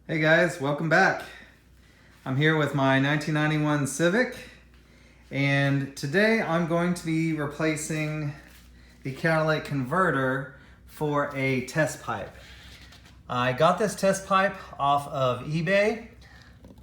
Hey guys, welcome back. I'm here with my 1991 Civic, and today I'm going to be replacing the catalytic converter for a Testpipe. I got this Testpipe off of eBay.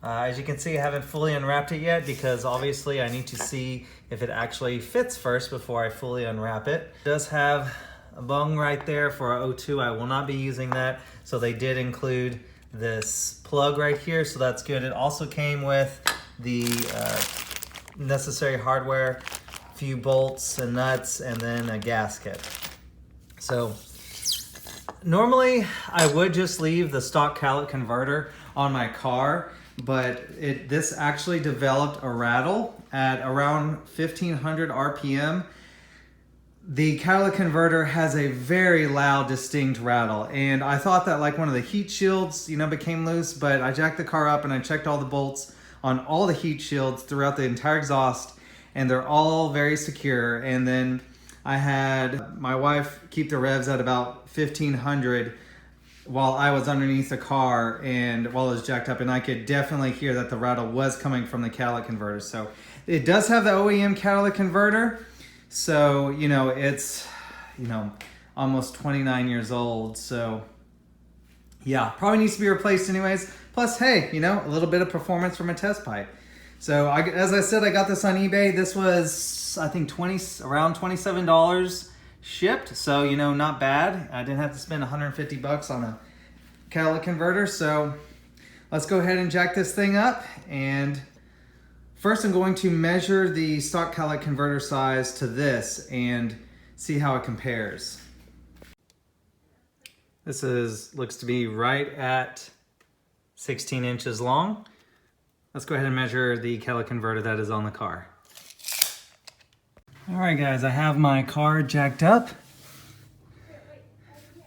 As you can see, I haven't fully unwrapped it yet because obviously I need to see if it actually fits first before I fully unwrap it. It does have a bung right there for a O2. I will not be using that, so they did include this plug right here, so that's good. It also came with the necessary hardware, a few bolts and nuts, and then a gasket. So normally I would just leave the stock catalytic converter on my car, but this actually developed a rattle at around 1500 RPM. The catalytic converter has a very loud, distinct rattle, and I thought that like one of the heat shields, became loose, but I jacked the car up and I checked all the bolts on all the heat shields throughout the entire exhaust, and they're all very secure. And then I had my wife keep the revs at about 1500 while I was underneath the car and while it was jacked up, and I could definitely hear that the rattle was coming from the catalytic converter. So it does have the OEM catalytic converter. So, it's, almost 29 years old. So yeah, probably needs to be replaced anyways. Plus, hey, a little bit of performance from a Testpipe. So as I said, I got this on eBay. This was, I think, around $27 shipped. So, not bad. I didn't have to spend 150 bucks on a catalytic converter. So let's go ahead and jack this thing up. And first, I'm going to measure the stock catalytic converter size to this and see how it compares. This looks to be right at 16 inches long. Let's go ahead and measure the catalytic converter that is on the car. All right, guys, I have my car jacked up.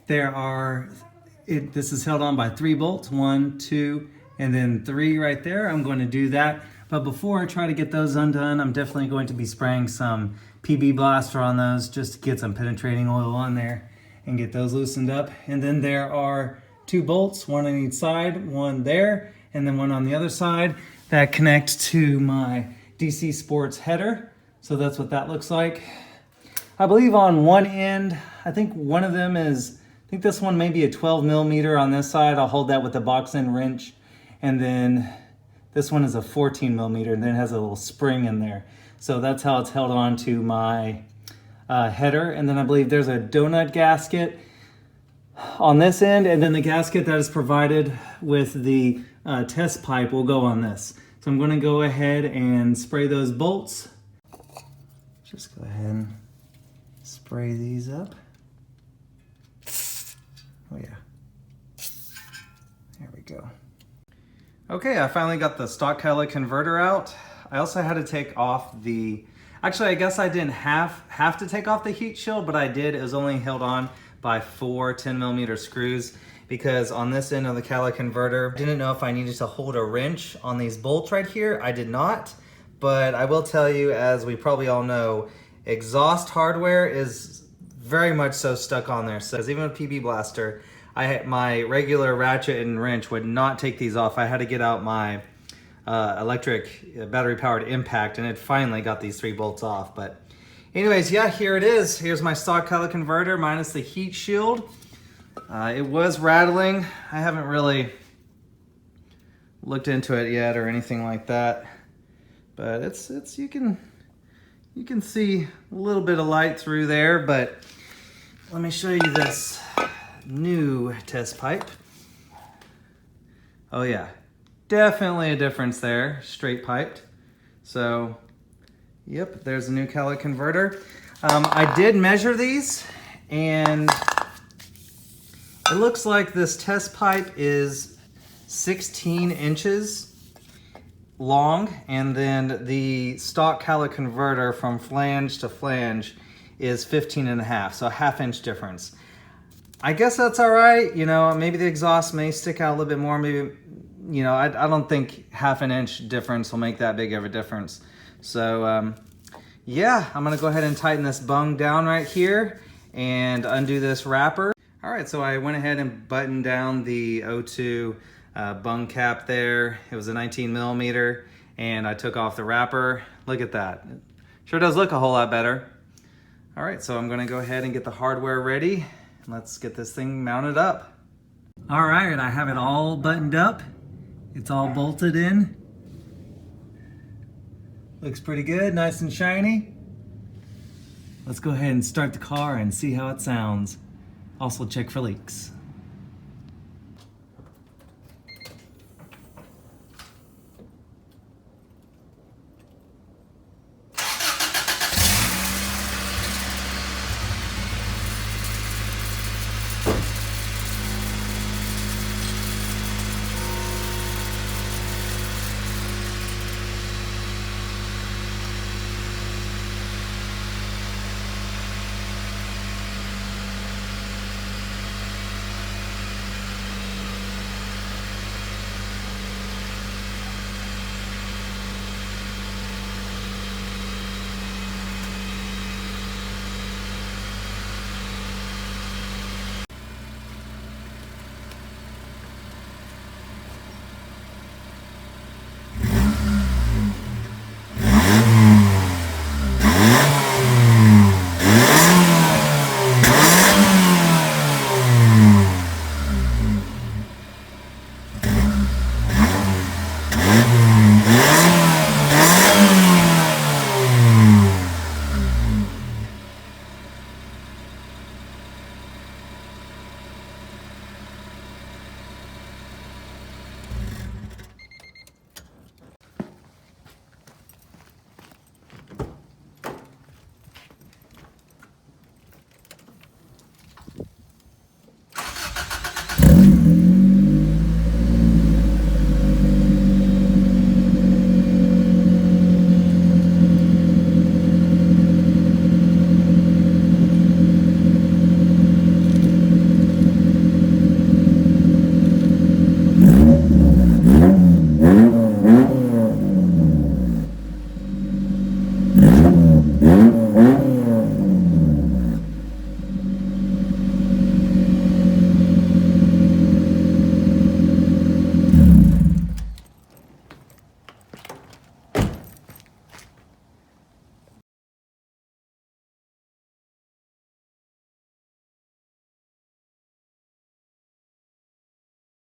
This is held on by 3 bolts, 1, 2, and then 3 right there. I'm going to do that. But before I try to get those undone, I'm definitely going to be spraying some PB Blaster on those just to get some penetrating oil on there and get those loosened up. And then there are 2 bolts, one on each side, one there, and then one on the other side that connect to my DC Sports header. So that's what that looks like. I believe on one end, I think one of them is, I think this one may be a 12 millimeter on this side. I'll hold that with a box end wrench. And then this one is a 14 millimeter, and then it has a little spring in there. So that's how it's held on to my header. And then I believe there's a donut gasket on this end, and then the gasket that is provided with the Testpipe will go on this. So I'm gonna go ahead and spray those bolts. Just go ahead and spray these up. Oh yeah, there we go. Okay, I finally got the stock catalytic converter out. I also had to take off actually I guess I didn't have to take off the heat shield, but I did. It was only held on by 4 10 millimeter screws because on this end of the catalytic converter, I didn't know if I needed to hold a wrench on these bolts right here. I did not, but I will tell you, as we probably all know, exhaust hardware is very much so stuck on there. So even with PB Blaster, my regular ratchet and wrench would not take these off. I had to get out my electric battery-powered impact, and it finally got these 3 bolts off. But anyways, yeah, here it is. Here's my stock catalytic converter minus the heat shield. It was rattling. I haven't really looked into it yet or anything like that, but you can see a little bit of light through there. But let me show you this new Testpipe. Oh yeah, definitely a difference there, straight piped. So yep, there's a new catalytic converter. I did measure these, and it looks like this Testpipe is 16 inches long, and then the stock catalytic converter from flange to flange is 15.5, so a ½ inch difference. I guess that's all right. Maybe the exhaust may stick out a little bit more. Maybe, I don't think ½ inch difference will make that big of a difference. So yeah, I'm gonna go ahead and tighten this bung down right here and undo this wrapper. All right, so I went ahead and buttoned down the O2 bung cap there. It was a 19 millimeter, and I took off the wrapper. Look at that. It sure does look a whole lot better. All right, so I'm gonna go ahead and get the hardware ready. Let's get this thing mounted up. All right, I have it all buttoned up. It's all bolted in. Looks pretty good, nice and shiny. Let's go ahead and start the car and see how it sounds. Also check for leaks.